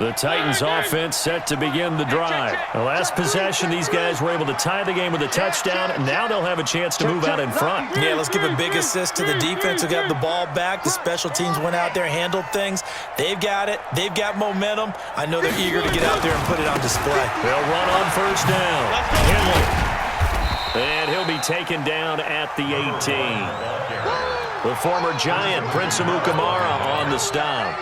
The Titans offense set to begin the drive. The last possession, these guys were able to tie the game with a touchdown, and now they'll have a chance to move out in front. Yeah, let's give a big assist to the defense who got the ball back. The special teams went out there, handled things. They've got it. They've got momentum. I know they're eager to get out there and put it on display. They'll run on first down. Henley. And he'll be taken down at the 18. The former Giant, Prince Amukamara, on the stop.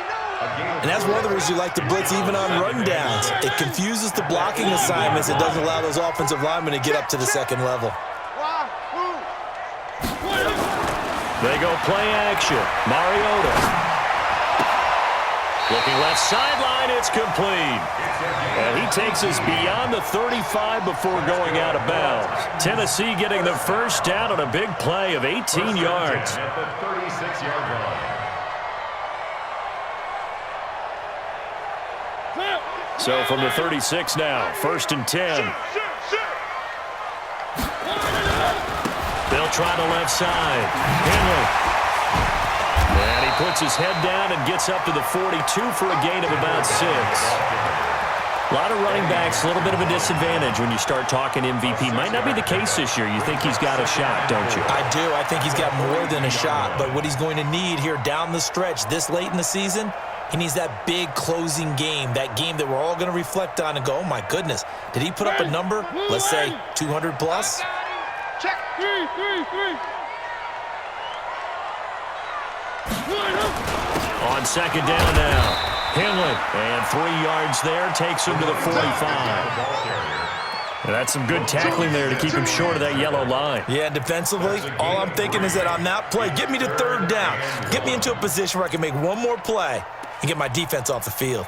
And that's one of the reasons you like to blitz even on rundowns. It confuses the blocking assignments. It doesn't allow those offensive linemen to get up to the second level. They go play action. Mariota. Looking left sideline, it's complete. And he takes us beyond the 35 before going out of bounds. Tennessee getting the first down on a big play of 18 yards. At the 36-yard line. So from the 36 now, 1st and 10. They'll try the left side. Henley. And he puts his head down and gets up to the 42 for a gain of about 6. A lot of running backs, a little bit of a disadvantage when you start talking MVP. Might not be the case this year. You think he's got a shot, don't you? I do. I think he's got more than a shot. But what he's going to need here down the stretch this late in the season, he needs that big closing game, that game that we're all going to reflect on and go, oh, my goodness, did he put up a number, let's say 200 plus? Check. On second down now, Henley. And 3 yards there, takes him to the 45. And that's some good tackling there to keep him short of that yellow line. Yeah, defensively, all I'm thinking is that on that play, get me to third down. Get me into a position where I can make one more play and get my defense off the field.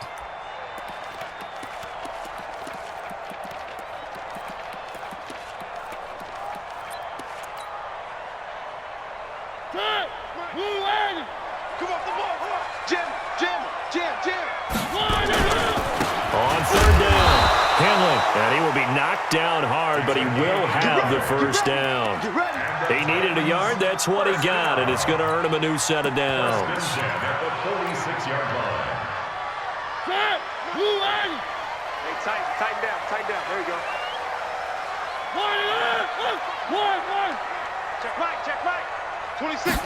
On third down, Henley. And he will be knocked down hard, but he will have the first down. He needed a yard. That's what he got, and it's going to earn him a new set of downs. At the 46-yard line. Hey, tighten down. There you go. Check right. 26.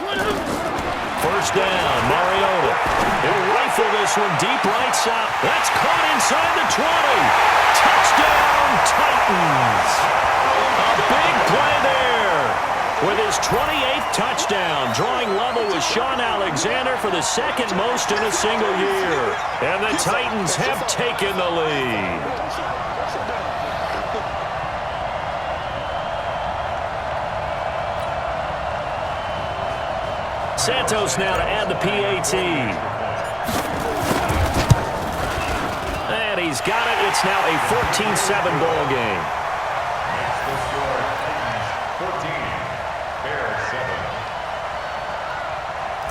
First down, Mariota. He'll rifle this one deep right side. That's caught inside the 20. Touchdown, Titans. A big play there with his 28th touchdown, drawing level with Sean Alexander for the second most in a single year. And the Titans have taken the lead. Santos now to add the PAT. And he's got it. It's now a 14-7 ball game. The score, Titans 14, Bears 7.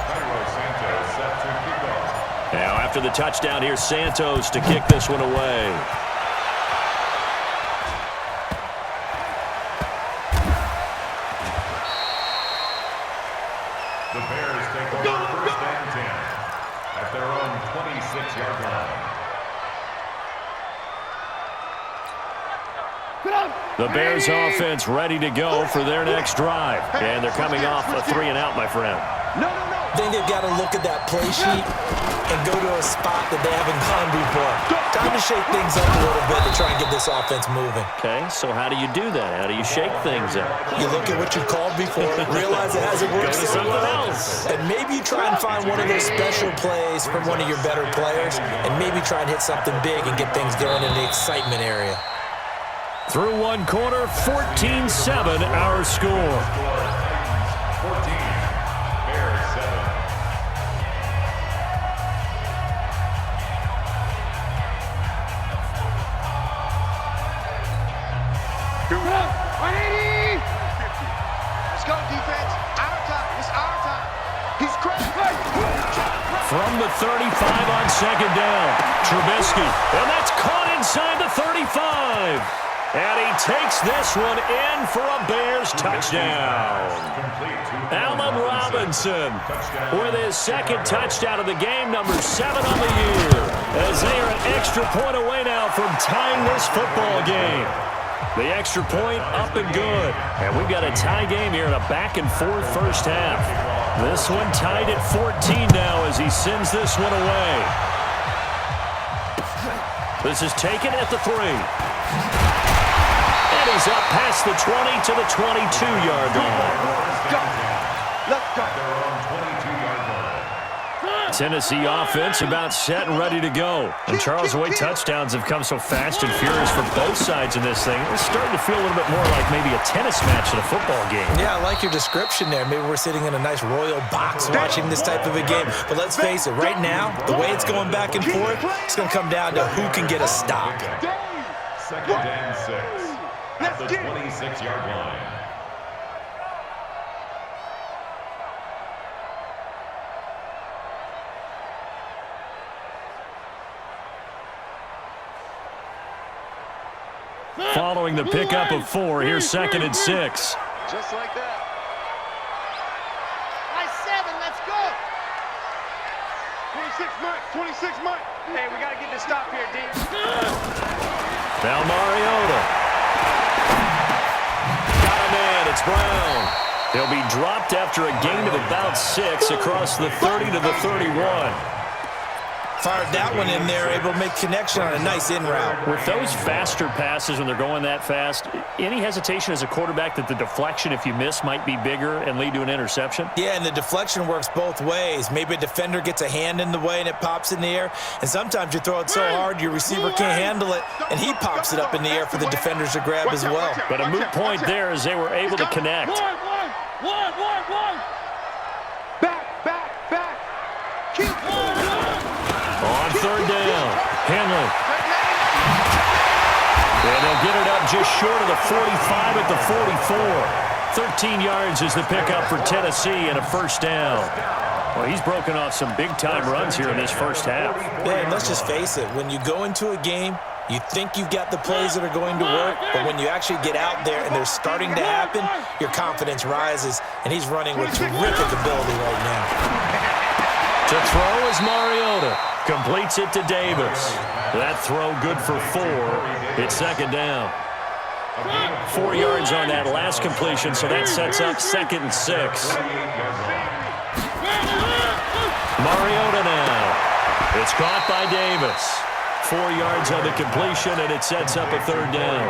Cairo Santos set to kick off. Now after the touchdown, here's Santos to kick this one away. The Bears take over 1st and 10 at their own 26-yard line. The Bears offense ready to go for their next drive. And they're coming off a 3-and-out, my friend. I think they've got to look at that play sheet and go to a spot that they haven't gone before. Time to shake things up a little bit to try and get this offense moving. Okay, so how do you do that? How do you shake things up? You look at what you called before, realize it hasn't worked Go to something else. and maybe you try and find one of those special plays from one of your better players, and maybe try and hit something big and get things going in the excitement area. Through one quarter, 14-7 our score. 14, Bears 7. Let's go, defense. Our time. It's our time. He's crazy. From the 35 on second down, Trubisky. And that's caught inside the 35. And he takes this one in for a Bears touchdown. Allen Robinson with his second touchdown of the game, number 7 on the year, as they are an extra point away now from tying this football game. The extra point up and good. And we've got a tie game here in a back-and-forth first half. This one tied at 14 now as he sends this one away. This is taken at the 3. And he's up past the 20 to the 22-yard line. Let's go. Tennessee offense about set and ready to go. And Charles, the way touchdowns have come so fast and furious for both sides in this thing, it's starting to feel a little bit more like maybe a tennis match in a football game. Yeah, I like your description there. Maybe we're sitting in a nice royal box watching this type of a game. But let's face it, right now, the way it's going back and forth, it's going to come down to who can get a stop. 2nd and 6 at the 26-yard line. Following the pickup of 4, here's 2nd and 6. Just like that. Nice 7, let's go. 26 Mike. Hey, we got to get this stop here, D. Now Mariota. Got a man, it's Brown. He'll be dropped after a gain of about 6 across the 30 to the 31. Fired that one in there, able to make connection on a nice in route. With those faster passes when they're going that fast, any hesitation as a quarterback that the deflection, if you miss, might be bigger and lead to an interception? Yeah, and the deflection works both ways. Maybe a defender gets a hand in the way and it pops in the air, and sometimes you throw it so hard your receiver can't handle it, and he pops it up in the air for the defenders to grab as well. But a moot point there as they were able to connect. Back. Keep On 3rd down, Henley. And they'll get it up just short of the 45 at the 44. 13 yards is the pickup for Tennessee and a first down. Well, he's broken off some big-time runs here in this first half. Yeah, and let's just face it. When you go into a game, you think you've got the plays that are going to work, but when you actually get out there and they're starting to happen, your confidence rises, and he's running with terrific ability right now. To throw is Mariota. Completes it to Davis. That throw good for 4. It's 2nd down. 4 yards on that last completion, so that sets up 2nd and 6. Mariota now. It's caught by Davis. 4 yards on the completion, and it sets up a 3rd down.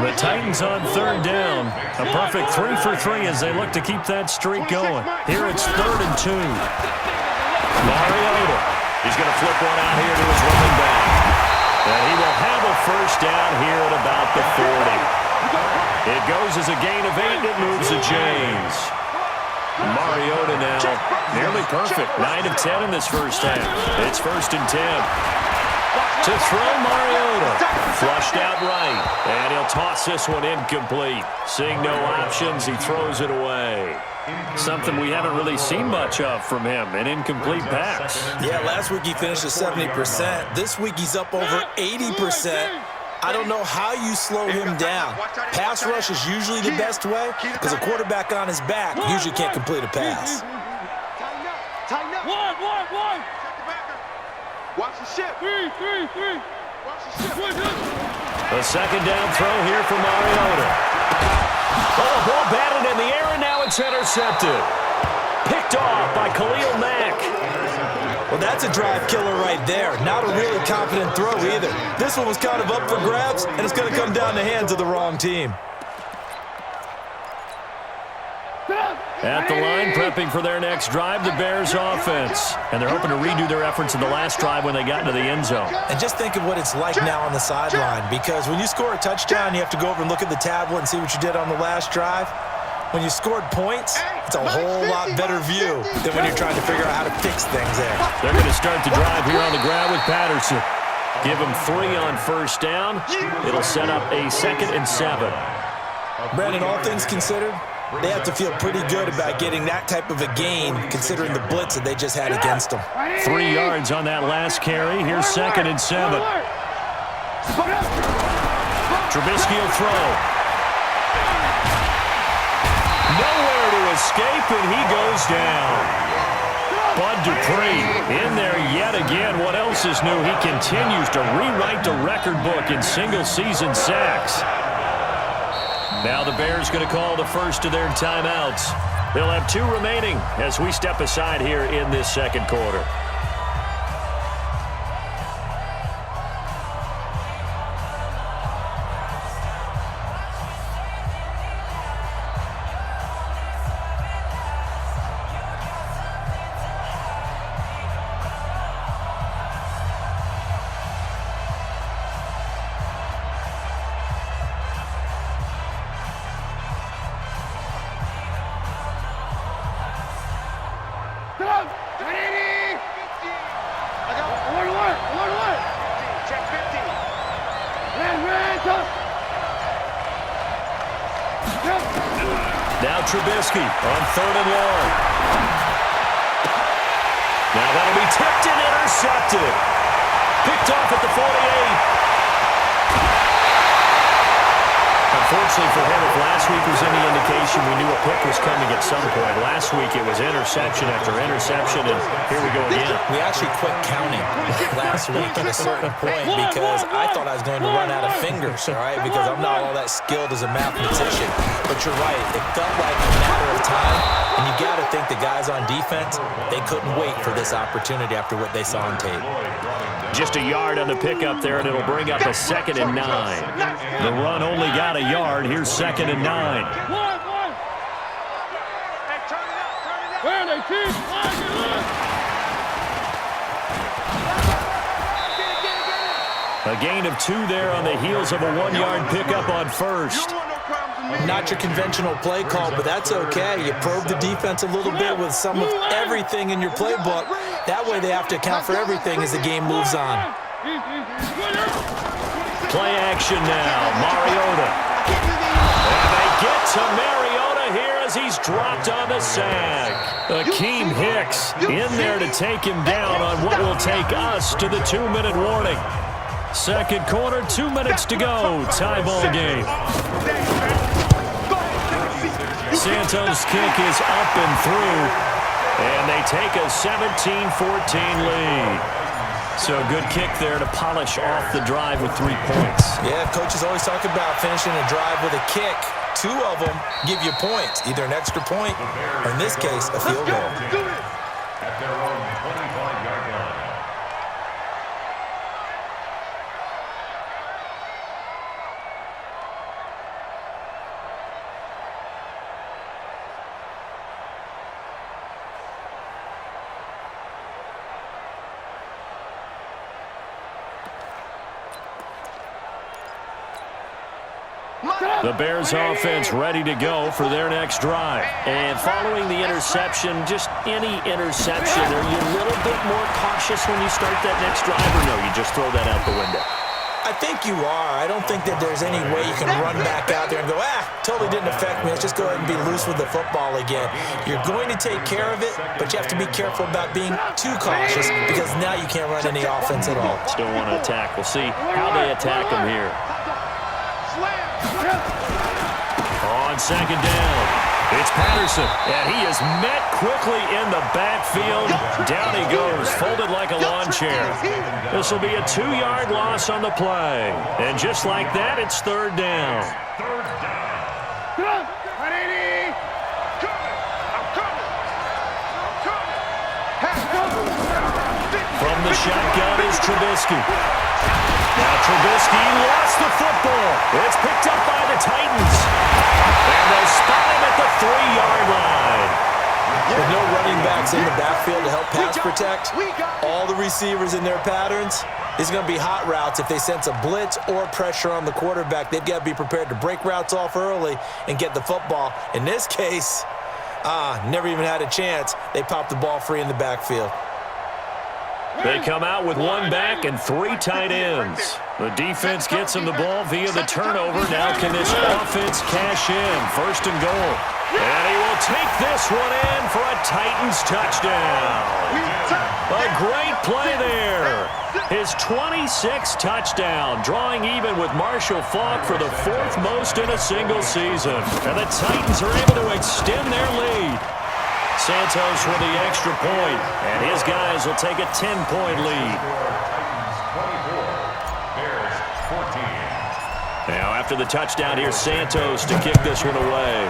The Titans on 3rd down. A perfect 3 for 3 as they look to keep that streak going. Here it's 3rd and 2. Mariota. He's going to flip one out here to his running back. And he will have a first down here at about the 40. It goes as a gain of 8, and it moves to James. Mariota now nearly perfect. 9 of 10 in this first half. It's 1st and 10. To throw Mariota. Flushed out right. And he'll toss this one incomplete. Seeing no options, he throws it away. Something we haven't really seen much of from him, an incomplete pass. Yeah, last week he finished at 70%. This week he's up over 80%. I don't know how you slow him down. Pass rush is usually the best way because a quarterback on his back usually can't complete a pass. Tighten up. One. Watch the ship. Three. Watch the ship. A 2nd down throw here for Mariota. Oh, ball batted in the air, and now it's intercepted. Picked off by Khalil Mack. Well, that's a drive killer right there. Not a really confident throw either. This one was kind of up for grabs, and it's going to come down the hands of the wrong team. At the line, prepping for their next drive, the Bears offense. And they're hoping to redo their efforts in the last drive when they got into the end zone. And just think of what it's like now on the sideline, because when you score a touchdown, you have to go over and look at the tablet and see what you did on the last drive. When you scored points, it's a whole lot better view than when you're trying to figure out how to fix things there. They're going to start the drive here on the ground with Patterson. Give them 3 on first down. It'll set up a 2nd and 7. Brandon, all things considered, they have to feel pretty good about getting that type of a gain, considering the blitz that they just had against them. 3 yards on that last carry. Here's 2nd and 7. Trubisky will throw. Nowhere to escape, and he goes down. Bud Dupree in there yet again. What else is new? He continues to rewrite the record book in single-season sacks. Now the Bears going to call the first of their timeouts. They'll have 2 remaining as we step aside here in this second quarter. Now Trubisky on 3rd and long. Now that'll be tipped and intercepted. Picked off at the 48. Unfortunately for him, if last week was any indication, we knew a pick was coming at some point. Last week it was interception after interception, and here we go again. We actually quit counting last week at a certain point because I thought I was going to run out of fingers, all right, because I'm not all that skilled as a mathematician. But you're right, it felt like a matter of time, and you got to think the guys on defense, they couldn't wait for this opportunity after what they saw on tape. Just a yard on the pickup there, and it'll bring up a 2nd and 9. The run only got a yard. Here's 2nd and 9. A gain of 2 there on the heels of a 1-yard pickup on first. Not your conventional play call, but that's okay. You probe the defense a little bit with some of everything in your playbook. That way they have to account for everything as the game moves on. Play action now. Mariota. And they get to Mariota here as he's dropped on the sack. Akeem Hicks in there to take him down on what will take us to the 2-minute warning. Second quarter, 2 minutes to go. Tie ball game. Santos' kick is up and through, and they take a 17-14 lead. So a good kick there to polish off the drive with 3 points. Yeah, coaches always talk about finishing a drive with a kick. 2 of them give you points, either an extra point or, in this case, a field goal. At their own 25-yard line. The Bears offense ready to go for their next drive. And following the interception, just any interception, are you a little bit more cautious when you start that next drive, or no, you just throw that out the window? I think you are. I don't think that there's any way you can run back out there and go, totally didn't affect me. Let's just go ahead and be loose with the football again. You're going to take care of it, but you have to be careful about being too cautious because now you can't run any offense at all. Still want to attack. We'll see how they attack them here. On second down, it's Patterson, and he is met quickly in the backfield. Down he goes, folded like a lawn chair. This will be a 2-yard loss on the play. And just like that, it's 3rd down. From the shotgun is Trubisky. Now Trubisky lost the football. It's picked up by the Titans. And they spot him at the 3-yard line. With no running backs in the backfield to help pass protect, all the receivers in their patterns, these are going to be hot routes. If they sense a blitz or pressure on the quarterback, they've got to be prepared to break routes off early and get the football. In this case, never even had a chance. They popped the ball free in the backfield. They come out with 1 back and 3 tight ends. The defense gets him the ball via the turnover. Now can this offense cash in? 1st and goal. And he will take this one in for a Titans touchdown. A great play there. His 26th touchdown, drawing even with Marshall Faulk for the 4th most in a single season. And the Titans are able to extend their lead. Santos with the extra point, and his guys will take a 10-point lead. Now after the touchdown, here's Santos to kick this one away.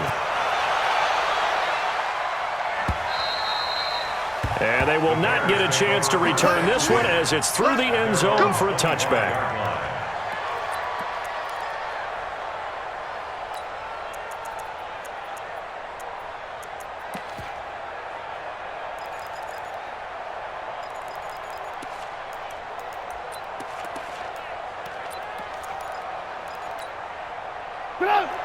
And they will not get a chance to return this one as it's through the end zone for a touchback.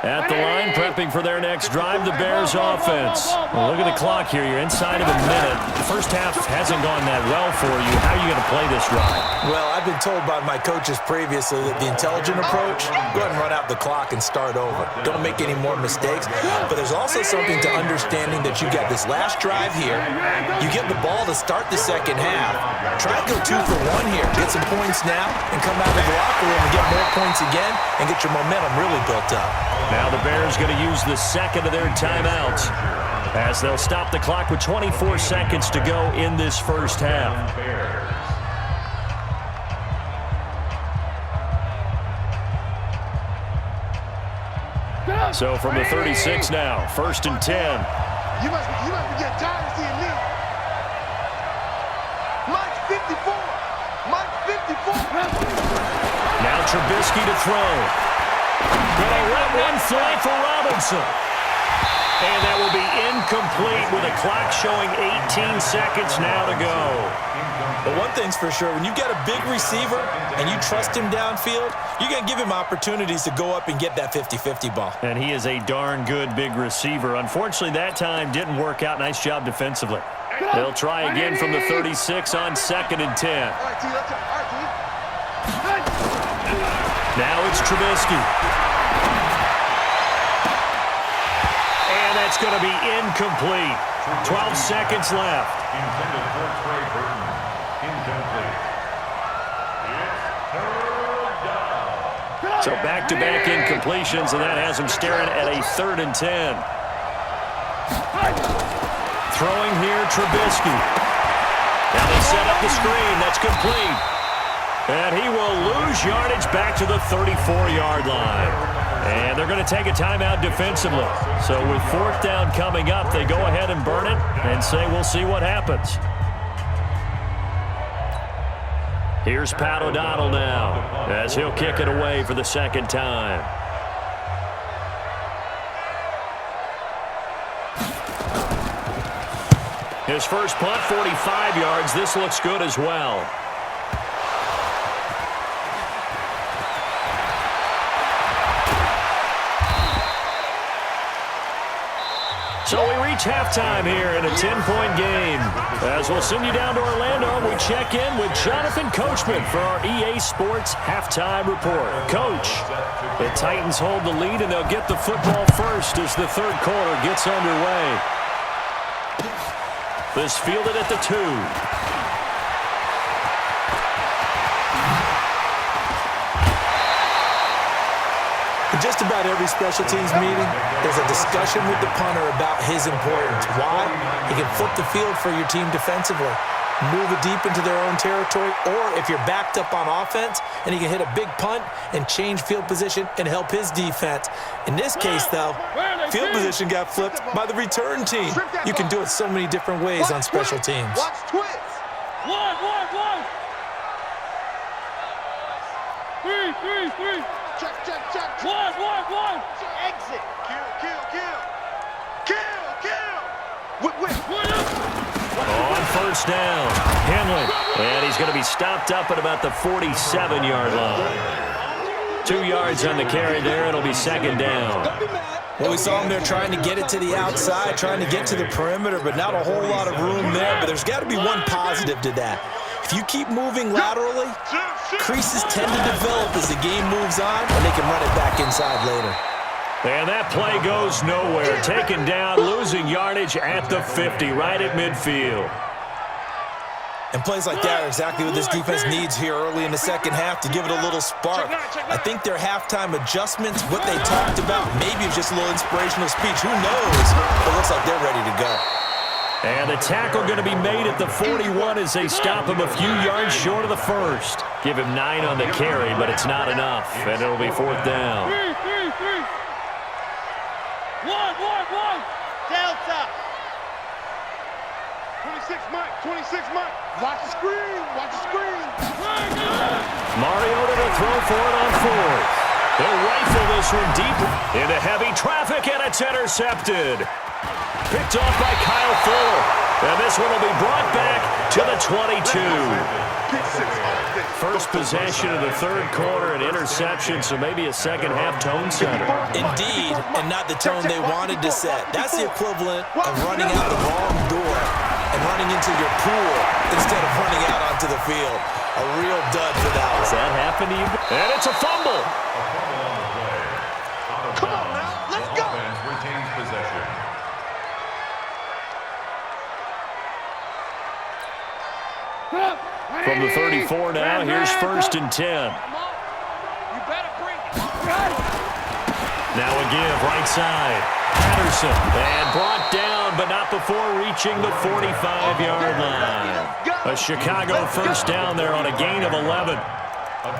At the line, prepping for their next drive, the Bears offense. Well, look at the clock here. You're inside of a minute. The first half hasn't gone that well for you. How are you going to play this drive? Well, I've been told by my coaches previously that the intelligent approach, go ahead and run out the clock and start over. Don't make any more mistakes. But there's also something to understanding that you got this last drive here. You get the ball to start the second half. Try to go 2 for 1 here. Get some points now and come out of the locker room and get more points again and get your momentum really built up. Now the Bears going to use the second of their timeouts as they'll stop the clock with 24 seconds to go in this first half. So from the 36 now, 1st and 10. You must be getting tired of seeing me. Mike 54. Mike 54. Now Trubisky to throw. Gonna let one fly for Robinson. And that will be incomplete with a clock showing 18 seconds now to go. But one thing's for sure, when you got a big receiver and you trust him downfield, you're going to give him opportunities to go up and get that 50-50 ball. And he is a darn good big receiver. Unfortunately, that time didn't work out. Nice job defensively. They'll try again from the 36 on 2nd and 10. All right, T, let's go. All right, T. Now it's Trubisky. And that's going to be incomplete. 12 seconds left. Intended for Trey Burton. Incomplete. It's 3rd down. So back-to-back incompletions, and that has him staring at a 3rd and 10. Throwing here, Trubisky. Now they set up the screen. That's complete. And he will lose yardage back to the 34-yard line. And they're going to take a timeout defensively. So with 4th down coming up, they go ahead and burn it and say we'll see what happens. Here's Pat O'Donnell now as he'll kick it away for the 2nd time. His first punt, 45 yards. This looks good as well. So we reach halftime here in a 10-point game. As we'll send you down to Orlando, we check in with Jonathan Coachman for our EA Sports Halftime Report. Coach, the Titans hold the lead, and they'll get the football first as the 3rd quarter gets underway. This fielded at the 2. In just about every special teams meeting, there's a discussion with the punter about his importance. Why? He can flip the field for your team defensively, move it deep into their own territory, or if you're backed up on offense, and he can hit a big punt and change field position and help his defense. In this case, though, field position got flipped by the return team. You can do it so many different ways on special teams. Watch twist. One. 3. Check. One. Exit. Kill. Whip. On 1st down, Henley. And he's going to be stopped up at about the 47-yard line. 2 yards on the carry there. It'll be 2nd down. Well, we saw him there trying to get it to the outside, trying to get to the perimeter, but not a whole lot of room there. But there's got to be one positive to that. If you keep moving laterally, creases tend to develop as the game moves on, and they can run it back inside later. And that play goes nowhere. Taken down, losing yardage at the 50, right at midfield. And plays like that are exactly what this defense needs here early in the second half to give it a little spark. I think their halftime adjustments, what they talked about, maybe it was just a little inspirational speech. Who knows? But it looks like they're ready to go. And the tackle going to be made at the 41 as they stop him a few yards short of the first. Give him 9 on the carry, but it's not enough, and it'll be 4th down. One. Delta. 26 Mike. Watch the screen. Mariota to throw for it on 4th. They'll rifle this one deep into heavy traffic, and it's intercepted. Picked off by Kyle Fuller. And this one will be brought back to the 22. First possession of the third quarter, an interception, so maybe a second-half tone setter. Indeed, and not the tone they wanted to set. That's the equivalent of running out the wrong door and running into your pool instead of running out onto the field. A real dud for that one. Does that happen to you? And it's a fumble. Come on now, let's go. Offense retains possession. From the 34 now, here's 1st and 10. You better bring it. Now a give, right side. Patterson, and brought down, but not before reaching the 45-yard line. A Chicago first down there on a gain of 11.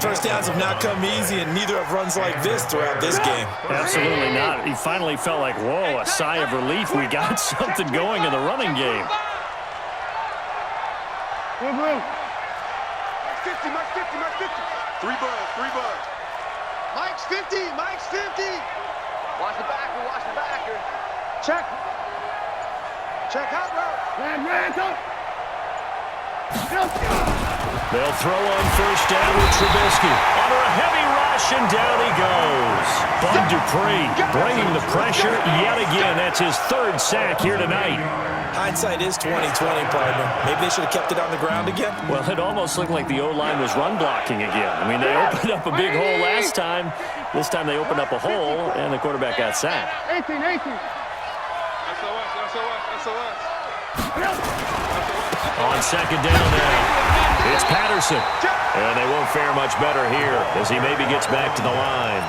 First downs have not come easy, and neither have runs like this throughout this game. Absolutely not. He finally felt like, whoa, a sigh of relief. We got something going in the running game. Mike's 50. 3 buds. Mike's 50. Watch the backer. Check out, bro. They'll throw on first down with Trubisky. Under a heavy rush, and down he goes. Bud Dupree bringing the pressure yet again. That's his 3rd sack here tonight. Hindsight is 20/20, partner. Maybe they should have kept it on the ground again. Well, it almost looked like the O-line was run blocking again. I mean, they opened up a big hole last time. This time they opened up a hole, and the quarterback got sacked. 18. SOS. On second down now, it's Patterson. And they won't fare much better here as he maybe gets back to the line.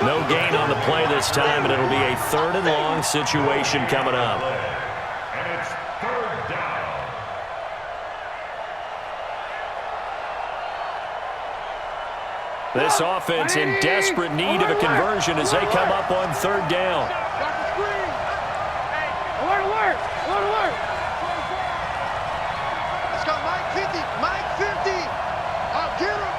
No gain on the play this time, and it'll be a 3rd and long situation coming up. And it's 3rd down. This offense in desperate need of a conversion as they come up on 3rd down. Alert. Let's go, Mike 50. Oh, get him.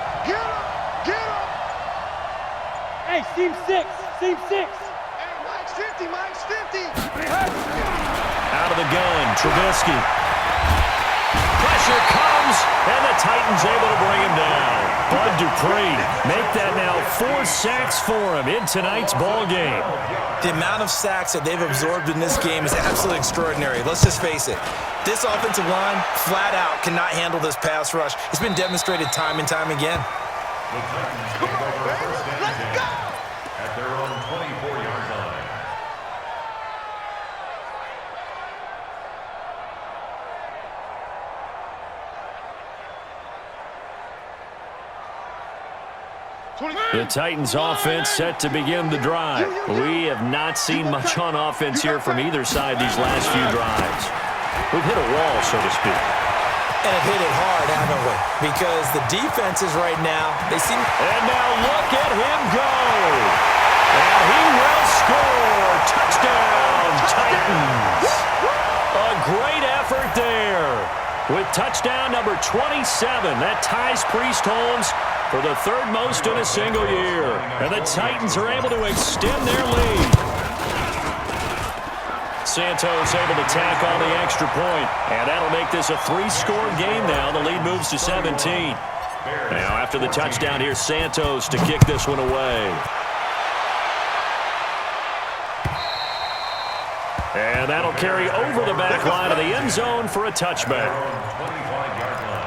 Hey, seam 6. Hey, Mike's 50. Out of the gun, Trubisky. Pressure comes, and the Titans able to bring him down. Bud Dupree make that now 4 sacks for him in tonight's ball game. The amount of sacks that they've absorbed in this game is absolutely extraordinary. Let's just face it. This offensive line, flat out, cannot handle this pass rush. It's been demonstrated time and time again. The Titans take over first and 10 at their own 24-yard line. The Titans offense set to begin the drive. We have not seen much on offense here from either side these last few drives. We've hit a wall, so to speak. And have hit it hard, haven't we? Because the defenses right now, they seem... And now look at him go. And he will score. Touchdown, Titans. A great effort there. With touchdown number 27, that ties Priest Holmes for the 3rd most in a single year. And the Titans are able to extend their lead. Santos able to tack on the extra point, and that'll make this a 3-score game now. The lead moves to 17. Now after the touchdown, here's Santos to kick this one away. And that'll carry over the back line of the end zone for a touchback. 25-yard line.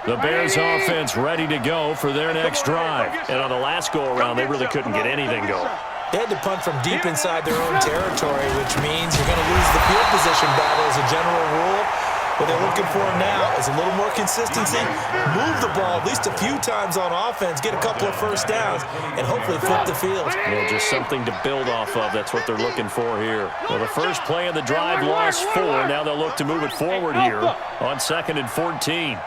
The Bears offense ready to go for their next drive. And on the last go-around, they really couldn't get anything going. They had to punt from deep inside their own territory, which means you're going to lose the field position battle as a general rule. What they're looking for now is a little more consistency, move the ball at least a few times on offense, get a couple of first downs, and hopefully flip the field. Well, just something to build off of. That's what they're looking for here. Well, the first play of the drive lost 4. Now they'll look to move it forward here on 2nd and 14.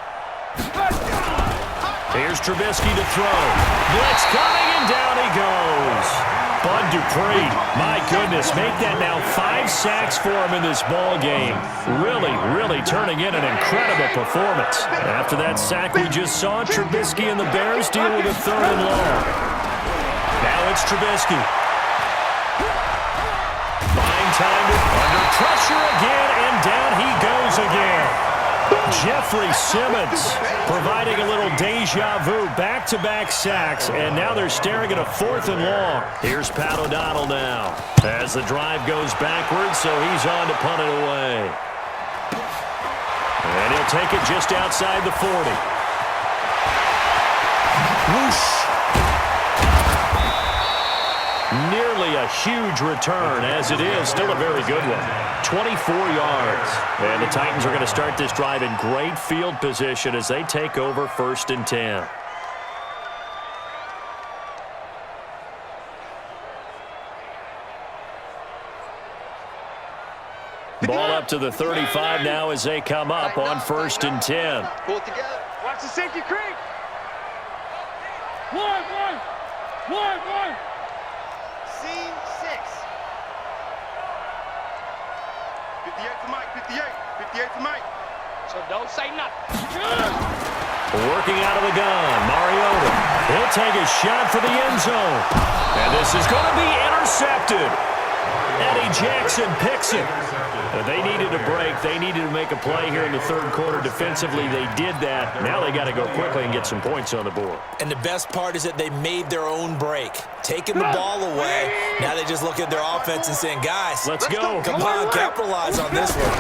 Here's Trubisky to throw. Blitz coming, and down he goes. Bud Dupree, my goodness, make that now 5 sacks for him in this ball game. Really turning in an incredible performance. After that sack we just saw, Trubisky and the Bears deal with a 3rd and long. Now it's Trubisky. Buying time under pressure again, and down he goes again. Jeffrey Simmons providing a little deja vu, back-to-back sacks, and now they're staring at a 4th and long. Here's Pat O'Donnell now as the drive goes backwards, so he's on to punt it away. And he'll take it just outside the 40. Whoosh! Nearly a huge return, as it is still a very good one. 24 yards. And the Titans are going to start this drive in great field position as they take over 1st and 10. Ball up to the 35 now as they come up on 1st and 10. Pull it together. Watch the safety creep. One. Scene 6. 58 to Mike, 58 to Mike. So don't say nothing. Working out of the gun, Mariota. He'll take a shot for the end zone. And this is going to be intercepted. Eddie Jackson picks it. They needed a break. They needed to make a play here in the 3rd quarter. Defensively, they did that. Now they got to go quickly and get some points on the board. And the best part is that they made their own break. Taking the ball away, now they just look at their offense and saying, guys, let's go. Come on, capitalize on this one.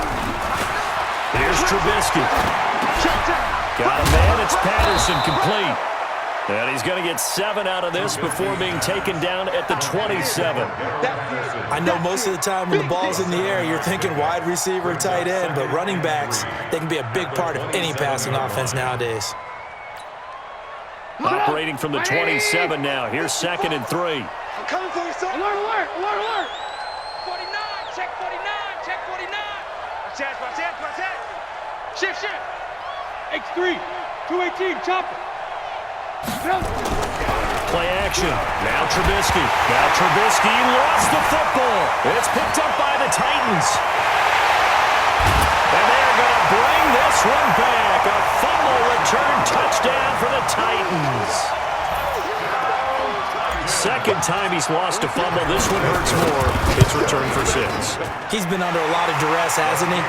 Here's Trubisky. Got a man. It's Patterson, complete. And he's going to get 7 out of this before being taken down at the 27. I know most of the time when the ball's in the air, you're thinking wide receiver, tight end, but running backs, they can be a big part of any passing offense nowadays. Operating from the 27 now. Here's 2nd and 3. I'm coming for you, son. Alert. 49, check 49. Watch that. Shift. X3, 218, chopper. Play action. Now Trubisky. Lost the football. It's picked up by the Titans. And they're going to bring this one back. A fumble return touchdown for the Titans. Second time he's lost a fumble. This one hurts more. It's returned for 6. He's been under a lot of duress, hasn't he?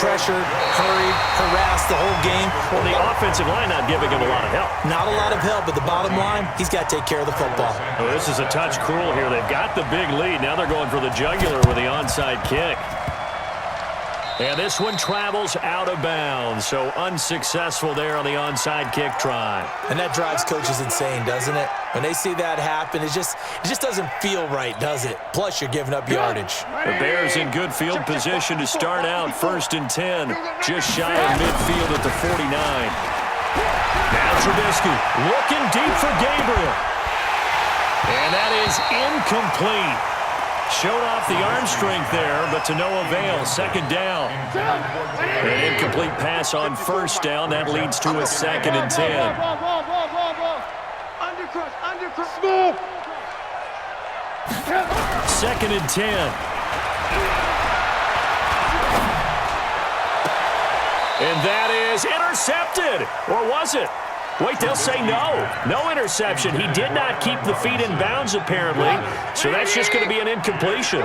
Pressured, hurried, harassed the whole game. Well, the offensive line not giving him a lot of help. Not a lot of help, but the bottom line, he's got to take care of the football. Oh, this is a touch cruel here. They've got the big lead. Now they're going for the jugular with the onside kick. And this one travels out of bounds, so unsuccessful there on the onside kick try. And that drives coaches insane, doesn't it? When they see that happen, it just doesn't feel right, does it? Plus, you're giving up yardage. The Bears in good field position to start out 1st and 10, just shy of midfield at the 49. Now Trubisky looking deep for Gabriel. And that is incomplete. Showed off the arm strength there, but to no avail. 2nd down. An incomplete pass on 1st down. That leads to a 2nd and 10. Undercrush. Smooth. 2nd and 10. And that is intercepted. Or was it? Wait, they'll say no. No interception. He did not keep the feet in bounds, apparently. So that's just going to be an incompletion.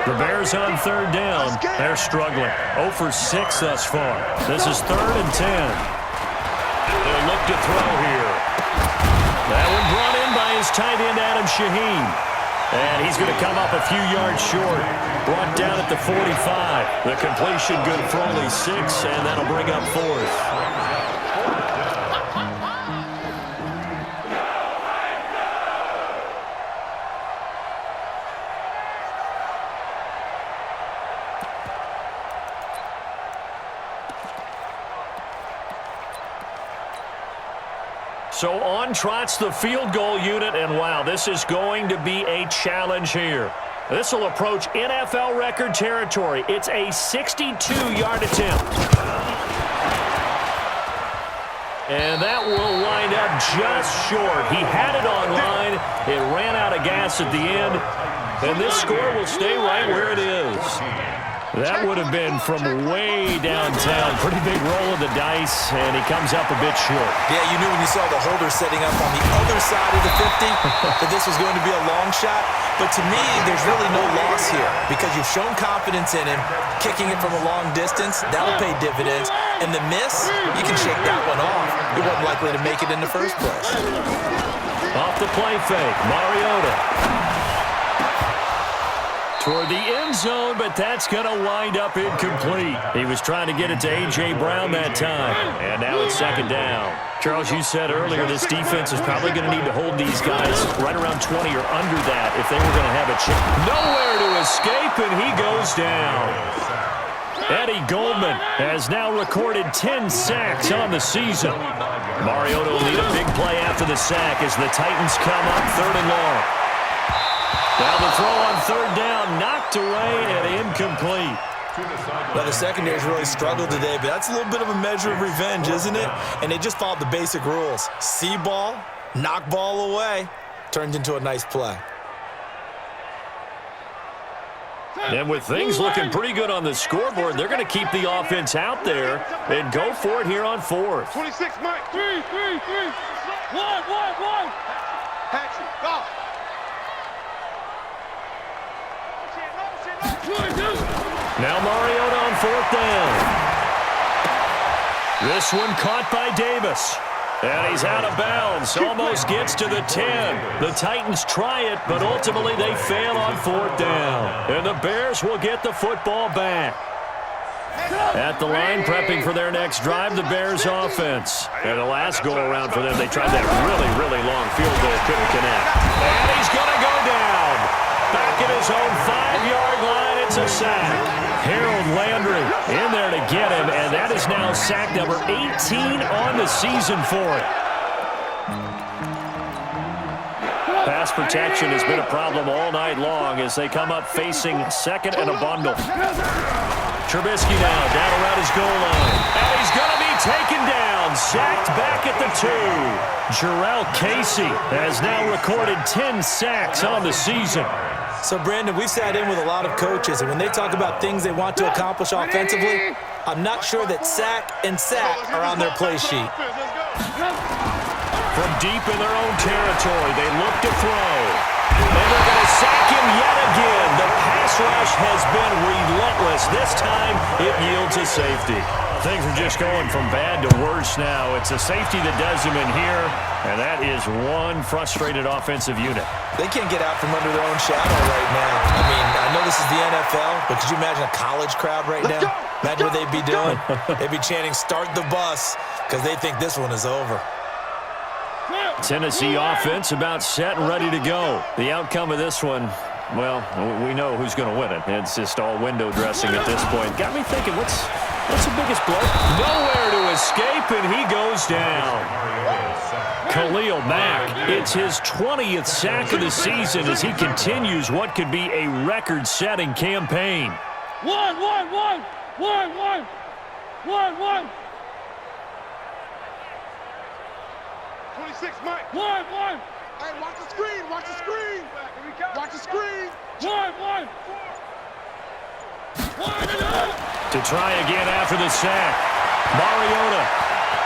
The Bears on 3rd down. They're struggling. 0 for 6 thus far. This is 3rd and 10. They'll look to throw here. That one brought in by his tight end, Adam Shaheen. And he's going to come up a few yards short. Brought down at the 45. The completion good for only 6, and that'll bring up 4th. So on trots the field goal unit, and wow, this is going to be a challenge here. This will approach NFL record territory. It's a 62-yard attempt. And that will wind up just short. He had it on line. It ran out of gas at the end. And this score will stay right where it is. That would have been from way downtown. Pretty big roll of the dice, and he comes up a bit short. Yeah, you knew when you saw the holder setting up on the other side of the 50 that this was going to be a long shot. But to me, there's really no loss here because you've shown confidence in him. Kicking it from a long distance, that'll pay dividends. And the miss, you can shake that one off. He wasn't likely to make it in the first place. Off the play fake, Mariota. Toward the end zone, but that's going to wind up incomplete. He was trying to get it to A.J. Brown that time. And now it's second down. Charles, you said earlier this defense is probably going to need to hold these guys right around 20 or under that if they were going to have a chance. Nowhere to escape, and he goes down. Eddie Goldman has now recorded 10 sacks on the season. Mariota will need a big play after the sack as the Titans come up 3rd and long. Now the throw on 3rd down, knocked away and incomplete. Well, the secondary's really struggled today, but that's a little bit of a measure of revenge, isn't it? And they just followed the basic rules. See ball, knock ball away, turned into a nice play. And with things looking pretty good on the scoreboard, they're going to keep the offense out there and go for it here on 4th. 26, Mike. 3. 1. Patrick, go. Now Mariota on 4th down. This one caught by Davis. And he's out of bounds. Almost gets to the 10. The Titans try it, but ultimately they fail on 4th down. And the Bears will get the football back. At the line, prepping for their next drive, the Bears offense. And the last go-around for them, they tried that really long field goal, couldn't connect. And he's going to go down. Back at his own 5-yard line, it's a sack. Harold Landry in there to get him, and that is now sack number 18 on the season for it. Pass protection has been a problem all night long as they come up facing 2nd and a bundle. Trubisky now down around his goal line. And he's going to be taken down, sacked back at the 2. Jarrell Casey has now recorded 10 sacks on the season. So, Brandon, we've sat in with a lot of coaches, and when they talk about things they want to accomplish offensively, I'm not sure that sack and sack are on their play sheet. From deep in their own territory, they look to throw. And they're going to sack him yet again. The pass rush has been relentless. This time, it yields a safety. Things are just going from bad to worse now. It's a safety that does him in here, and that is one frustrated offensive unit. They can't get out from under their own shadow right now. I mean, I know this is the NFL, but could you imagine a college crowd right now? Imagine what they'd be doing. They'd be chanting, "Start the bus," because they think this one is over. Tennessee offense about set and ready to go. The outcome of this one, well, we know who's going to win it. It's just all window dressing at this point. Got me thinking, what's the biggest blow? Nowhere to escape, and he goes down. Khalil Mack, it's his 20th sack of the season as he continues what could be a record-setting campaign. 1. 26, Mike. 1. Hey, watch the screen. Watch the screen. Watch the screen. 1. To try again after the sack. Mariota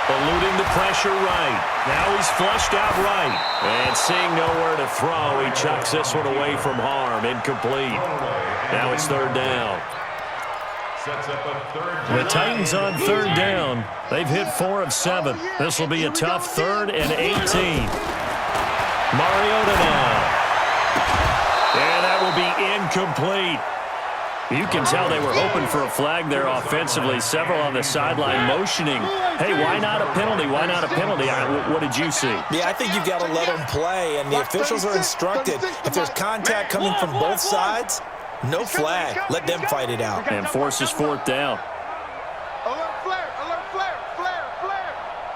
eluding the pressure right. Now he's flushed out right. And seeing nowhere to throw, he chucks this one away from harm. Incomplete. Now it's 3rd down. The Titans on 3rd down. They've hit 4 of 7. This will be a tough 3rd and 18. Mariota now. And that will be incomplete. You can tell they were hoping for a flag there offensively. Several on the sideline motioning. Hey, why not a penalty? Why not a penalty? What did you see? Yeah, I think you've got to let them play, and the officials are instructed. If there's contact coming from both sides, no flag. Let them fight it out. And forces 4th down. Alert flare.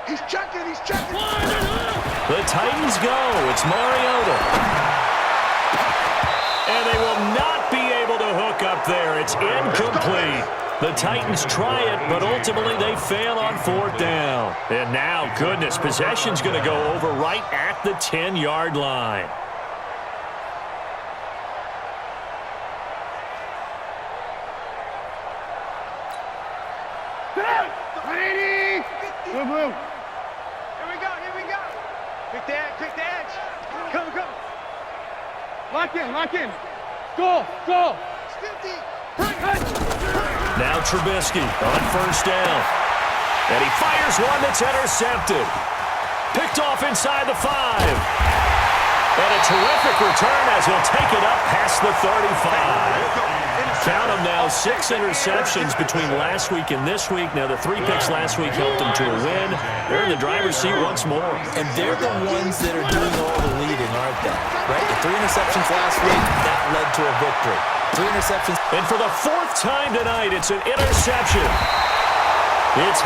He's checking. He's checking. The Titans go. It's Mariota. And they will not be able to hook up there. It's incomplete. The Titans try it, but ultimately they fail on 4th down. And now, goodness, possession's going to go over right at the 10-yard line. Blue, blue. Here we go, here we go. Pick the edge, pick the edge. Come, come. Lock in, lock in. Go, go. It's 50. Now Trubisky on 1st down. And he fires one that's intercepted. Picked off inside the 5. And a terrific return as he'll take it up past the 35. Count them now, 6 interceptions between last week and this week. Now, the 3 picks last week helped them to a win. They're in the driver's seat once more. And they're the ones that are doing all the leading, aren't they? Right? The 3 interceptions last week, that led to a victory. 3 interceptions. And for the 4th time tonight, it's an interception. It's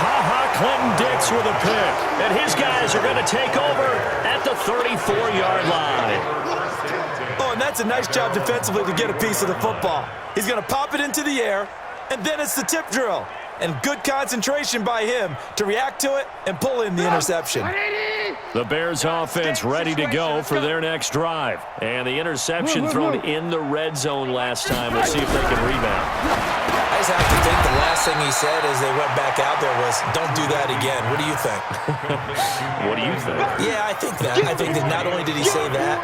Clinton Dix with a pick. And his guys are going to take over at the 34-yard line. Oh, and that's a nice job defensively to get a piece of the football. He's going to pop it into the air, and then it's the tip drill. And good concentration by him to react to it and pull in the interception. The Bears offense ready to go for their next drive. And the interception thrown in the red zone last time. We'll see if they can rebound. I just have to think the last thing he said as they went back out there was, don't do that again. What do you think? What do you think? Yeah, I think that. I think that not only did he say that,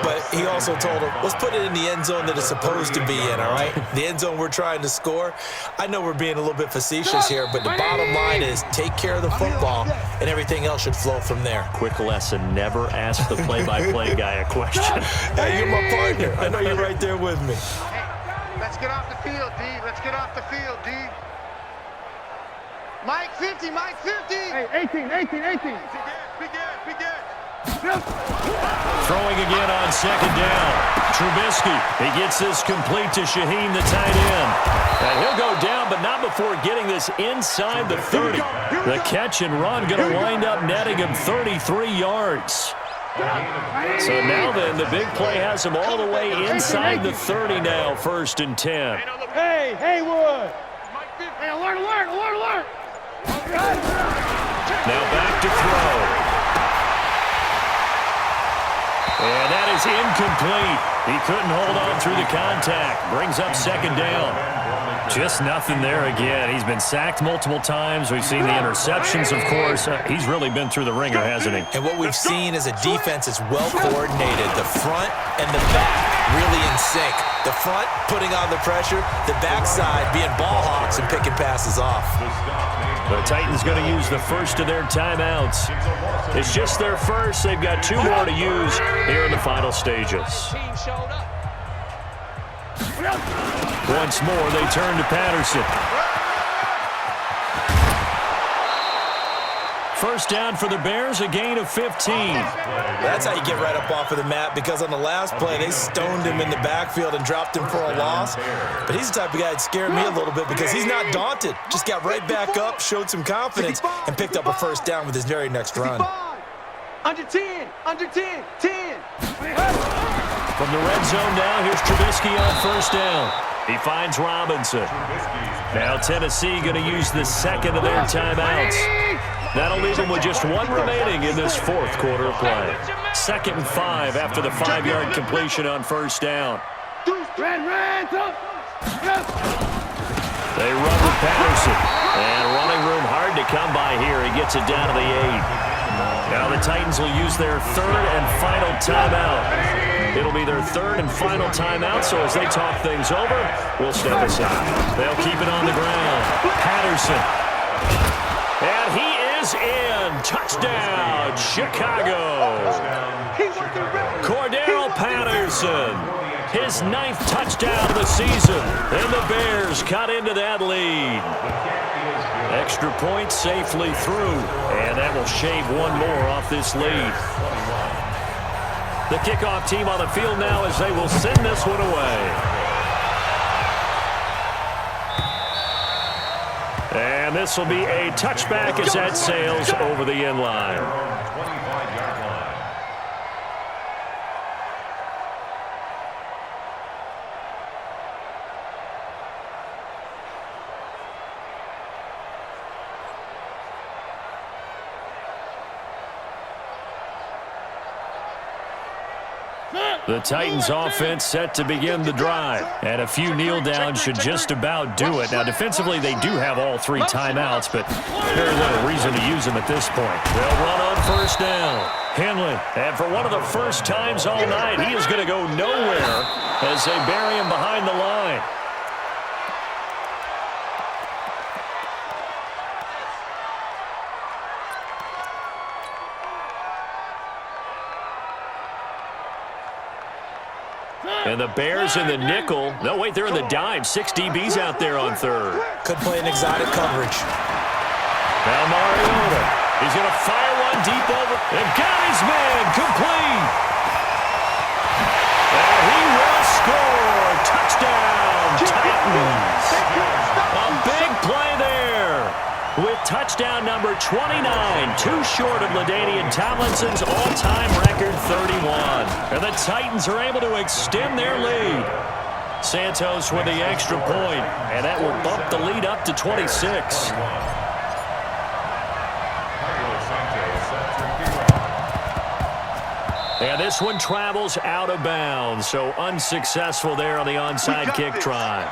but he also told him, let's put it in the end zone that it's supposed to be in, all right? The end zone we're trying to score. I know we're being a little bit facetious here, but the bottom line is take care of the football, and everything else should flow from there. Quick lesson, never ask the play-by-play guy a question. Hey, you're my partner. I know you're right there with me. Hey, let's get off the field, D. Let's get off the field, D. Mike 50, Mike 50. Hey, 18, 18, 18. Begin. Throwing again on 2nd down. Trubisky, he gets this complete to Shaheen, the tight end. And he'll go down, but not before getting this inside the 30. The catch and run going to wind up netting him 33 yards. So now then, the big play has him all the way inside the 30 now, 1st and 10. Hey, Haywood. Hey, alert. Now back to throw. And that is incomplete. He couldn't hold on through the contact. Brings up 2nd down. Just nothing there again. He's been sacked multiple times. We've seen the interceptions, of course. He's really been through the ringer, hasn't he? And what we've seen is a defense that's well coordinated. The front and the back really in sync. The front putting on the pressure, the backside being ball hawks and picking passes off. The Titans going to use the first of their timeouts. It's just their first. They've got 2 more to use here in the final stages. Once more, they turn to Patterson. First down for the Bears, a gain of 15. That's how you get right up off of the mat, because on the last play, they stoned him in the backfield and dropped him for a loss. But he's the type of guy that scared me a little bit because he's not daunted. Just got right back up, showed some confidence, and picked up a first down with his very next run. Under 10, 10. From the red zone now, here's Trubisky on 1st down. He finds Robinson. Now Tennessee going to use the second of their timeouts. That'll leave them with just 1 remaining in this 4th quarter of play. 2nd and 5 after the 5-yard completion on 1st down. Red, They run with Patterson. And running room hard to come by here. He gets it down to the 8. Now the Titans will use their 3rd and final timeout. It'll be their 3rd and final timeout, so as they talk things over, we'll step aside. They'll keep it on the ground. Patterson. And he is in. Touchdown, Chicago. Cordero Patterson. His 9th touchdown of the season. And the Bears cut into that lead. Extra point safely through. And that will shave 1 more off this lead. The kickoff team on the field now as they will send this one away. And this will be a touchback as that sails over the end line. 25-yard line. The Titans offense set to begin the drive. And a few kneel downs should just about do it. Now, defensively, they do have all 3 timeouts, but very little reason to use them at this point. They'll run on first down. Henley, and for one of the first times all night, he is going to go nowhere as they bury him behind the line. And the Bears in the nickel. No, wait, they're in the dime. 6 DBs out there on third. Could play an exotic coverage. Now Mariota. He's going to fire one deep over. And got his man complete. And he will score. Touchdown, Titans. A big play there. With touchdown number 29, too short of LaDainian Tomlinson's all-time record 31. And the Titans are able to extend their lead. Santos with the extra point, and that will bump the lead up to 26. And this one travels out of bounds, so unsuccessful there on the onside kick try.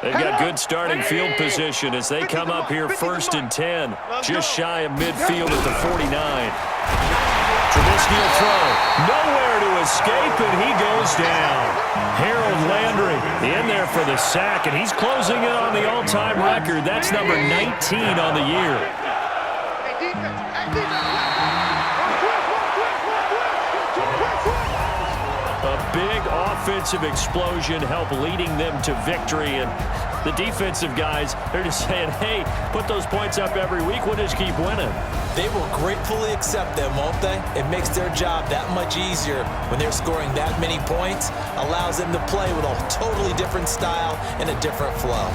They've got good starting field position as they come up here 1st and 10, just shy of midfield at the 49. Trubisky will throw. Nowhere to escape, and he goes down. Harold Landry in there for the sack, and he's closing in on the all-time record. That's number 19 on the year. A big offensive explosion helped leading them to victory, and the defensive guys, they're just saying, hey, put those points up every week, we'll just keep winning. They will gratefully accept them, won't they? It makes their job that much easier when they're scoring that many points, allows them to play with a totally different style and a different flow.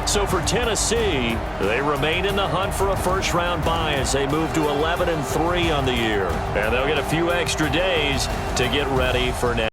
So for Tennessee, they remain in the hunt for a first-round bye as they move to 11-3 on the year. And they'll get a few extra days to get ready for next.